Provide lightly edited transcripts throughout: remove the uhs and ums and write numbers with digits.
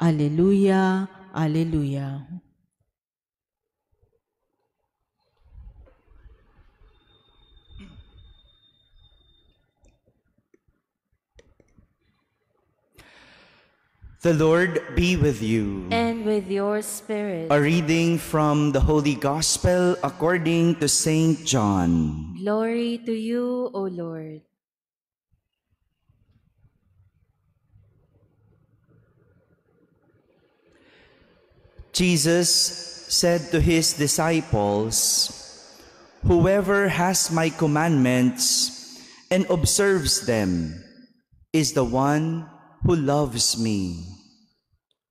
Alleluia, Alleluia. The Lord be with you. And with your spirit. A reading from the Holy Gospel according to Saint John. Glory to you, O Lord. Jesus said to his disciples, "Whoever has my commandments and observes them is the one who loves me.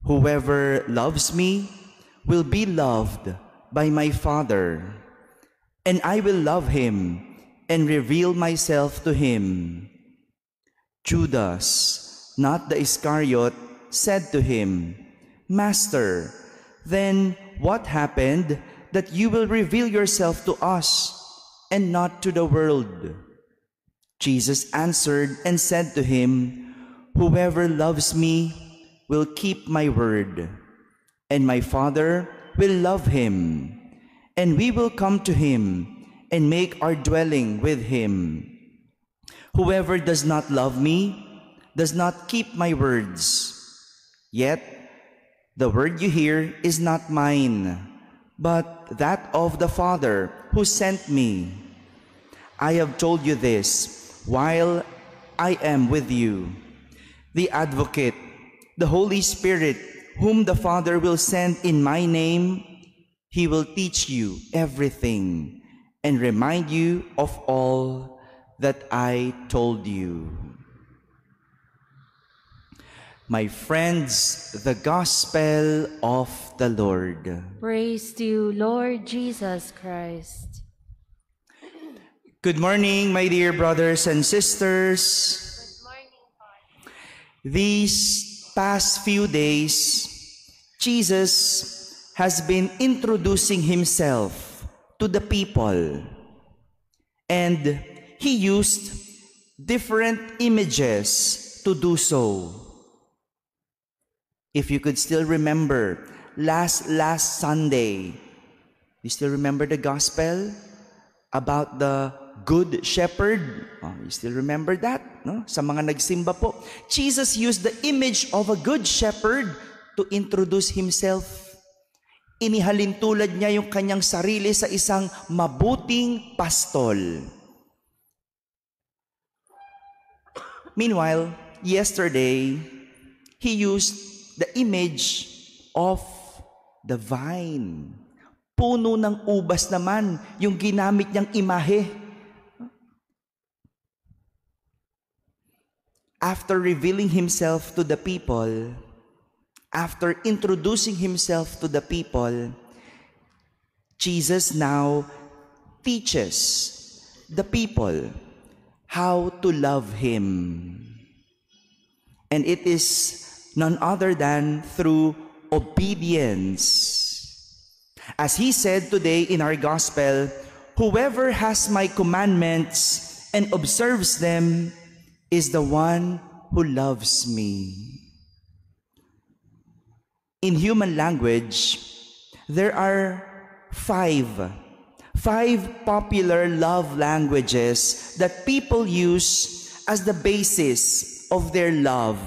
Whoever loves me will be loved by my Father, and I will love him and reveal myself to him." Judas, not the Iscariot, said to him, "Master, then what happened that you will reveal yourself to us and not to the world?" Jesus answered and said to him, "Whoever loves me will keep my word, and my Father will love him, and we will come to him and make our dwelling with him. Whoever does not love me does not keep my words. Yet the word you hear is not mine, but that of the Father who sent me. I have told you this while I am with you. The Advocate, the Holy Spirit, whom the Father will send in my name, he will teach you everything and remind you of all that I told you." My friends, the Gospel of the Lord. Praise to you, Lord Jesus Christ. Good morning, my dear brothers and sisters. These past few days, Jesus has been introducing himself to the people, and he used different images to do so. If you could still remember, last Sunday, you still remember the gospel about the Good Shepherd? Oh, you still remember that? No? Sa mga nagsimba po, Jesus used the image of a good shepherd to introduce himself. Inihalin tulad niya yung kanyang sarili sa isang mabuting pastol. Meanwhile, yesterday, he used the image of the vine. Puno ng ubas naman yung ginamit niyang imahe. After revealing himself to the people, after introducing himself to the people, Jesus now teaches the people how to love him. And it is none other than through obedience. As he said today in our gospel, "Whoever has my commandments and observes them is the one who loves me." In human language, there are five popular love languages that people use as the basis of their love.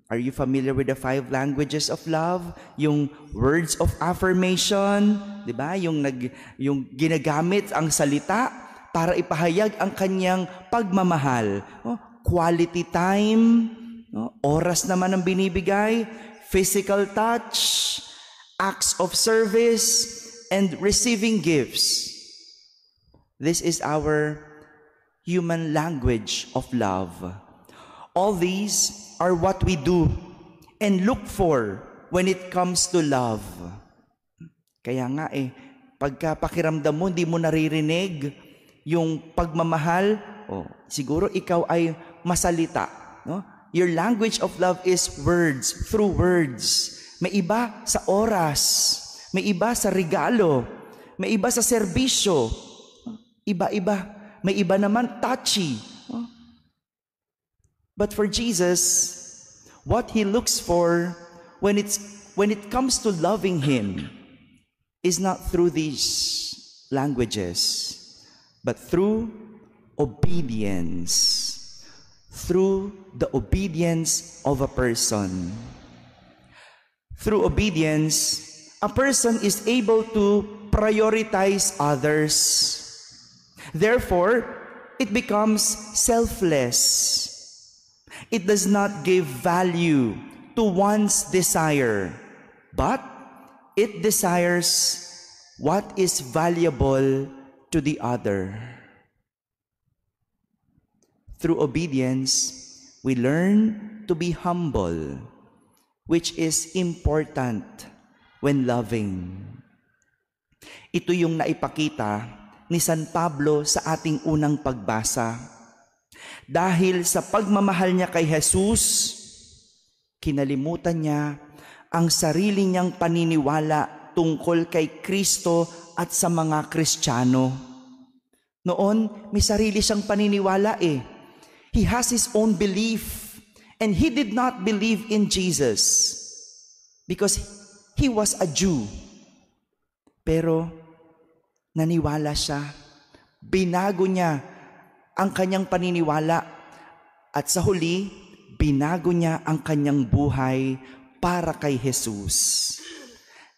Are you familiar with the 5 languages of love? Yung words of affirmation, di ba? Yung ginagamit ang salita para ipahayag ang kanyang pagmamahal. Quality time, oras naman ang binibigay, physical touch, acts of service, and receiving gifts. This is our human language of love. All these are what we do and look for when it comes to love. Kaya nga pagka pakiramdam mo, hindi mo naririnig yung pagmamahal, siguro ikaw ay masalita. No? Your language of love is words, through words. May iba sa oras, may iba sa regalo, may iba sa serbisyo, iba-iba. May iba naman touchy. But for Jesus, What He looks for when it comes to loving Him is not through these languages, but through obedience. Through the obedience of a person. Through obedience, a person is able to prioritize others. Therefore, it becomes selfless. It does not give value to one's desire, but it desires what is valuable to the other. Through obedience, we learn to be humble, which is important when loving. Ito yung naipakita ni San Pablo sa ating unang pagbasa. Dahil sa pagmamahal niya kay Jesus, kinalimutan niya ang sarili niyang paniniwala tungkol kay Kristo at sa mga Kristiyano. Noon, may sarili siyang paniniwala He has his own belief, and he did not believe in Jesus because he was a Jew. Pero naniwala siya, binago niya ang kanyang paniniwala, at sa huli, binago niya ang kanyang buhay para kay Jesus.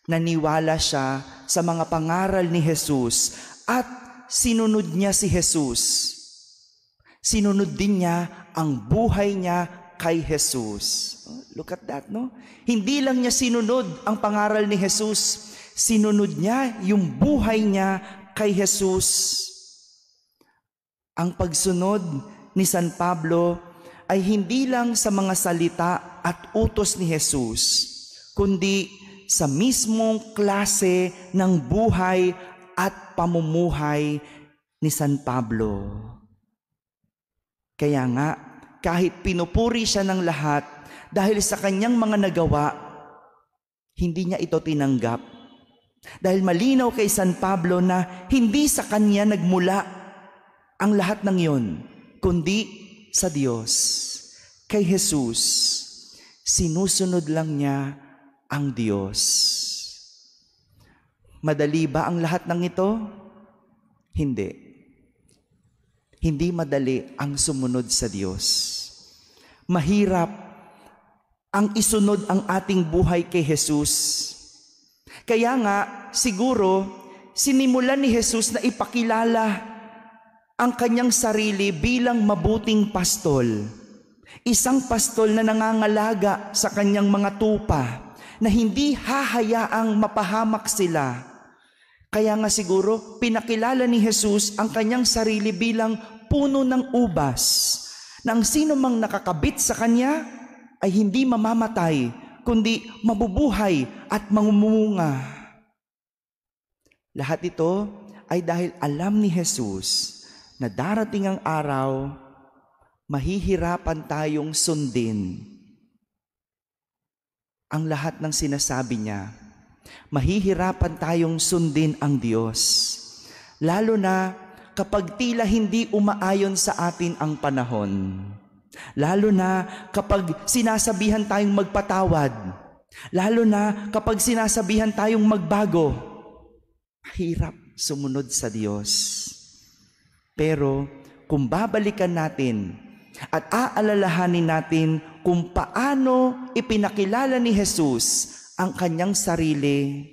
Naniwala siya sa mga pangaral ni Jesus at sinunod niya si Jesus. Sinunod din niya ang buhay niya kay Jesus. Look at that, no? Hindi lang niya sinunod ang pangaral ni Jesus, sinunod niya yung buhay niya kay Jesus. Ang pagsunod ni San Pablo ay hindi lang sa mga salita at utos ni Jesus, kundi sa mismong klase ng buhay at pamumuhay ni San Pablo. Kaya nga, kahit pinupuri siya ng lahat dahil sa kanyang mga nagawa, hindi niya ito tinanggap. Dahil malinaw kay San Pablo na hindi sa kanya nagmula ang lahat ng iyon, kundi sa Diyos. Kay Jesus, sinusunod lang niya ang Diyos. Madali ba ang lahat ng ito? Hindi. Hindi madali ang sumunod sa Diyos. Mahirap ang isunod ang ating buhay kay Jesus. Kaya nga, siguro, sinimulan ni Jesus na ipakilala ang kanyang sarili bilang mabuting pastol. Isang pastol na nangangalaga sa kanyang mga tupa, na hindi hahayaang mapahamak sila. Kaya nga siguro, pinakilala ni Jesus ang kanyang sarili bilang puno ng ubas, na ang sino mang nakakabit sa kanya ay hindi mamamatay, kundi mabubuhay at mangumunga. Lahat ito ay dahil alam ni Jesus na darating ang araw, mahihirapan tayong sundin ang lahat ng sinasabi niya. Mahihirapan tayong sundin ang Diyos. Lalo na kapag tila hindi umaayon sa atin ang panahon. Lalo na kapag sinasabihan tayong magpatawad. Lalo na kapag sinasabihan tayong magbago. Mahirap sumunod sa Diyos. Pero kung babalikan natin at aalalahanin natin kung paano ipinakilala ni Jesus ang kanyang sarili,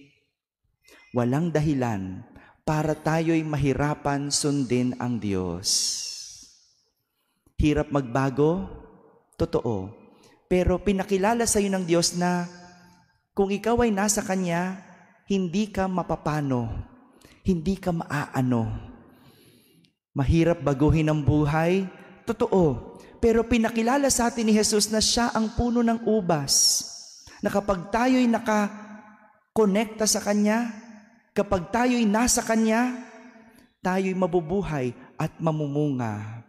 walang dahilan para tayo'y mahirapan sundin ang Diyos. Hirap magbago? Totoo. Pero pinakilala sa iyo ng Diyos na kung ikaw ay nasa Kanya, hindi ka mapapano, hindi ka maaano. Mahirap baguhin ang buhay? Totoo. Pero pinakilala sa atin ni Jesus na siya ang puno ng ubas, na kapag tayo'y nakakonekta sa Kanya, kapag tayo'y nasa Kanya, tayo'y mabubuhay at mamumunga.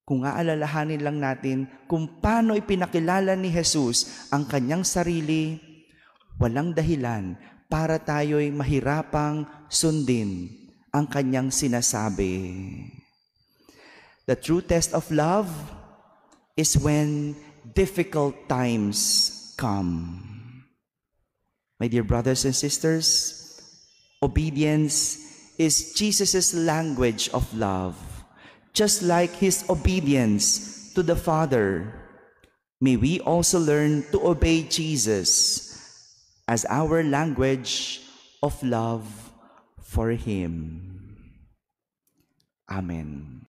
Kung aalalahanin lang natin kung paano ipinakilala ni Jesus ang Kanyang sarili, walang dahilan para tayo'y mahirapang sundin ang Kanyang sinasabi. The true test of love is when difficult times come. My dear brothers and sisters, obedience is Jesus' language of love. Just like his obedience to the Father, may we also learn to obey Jesus as our language of love for him. Amen.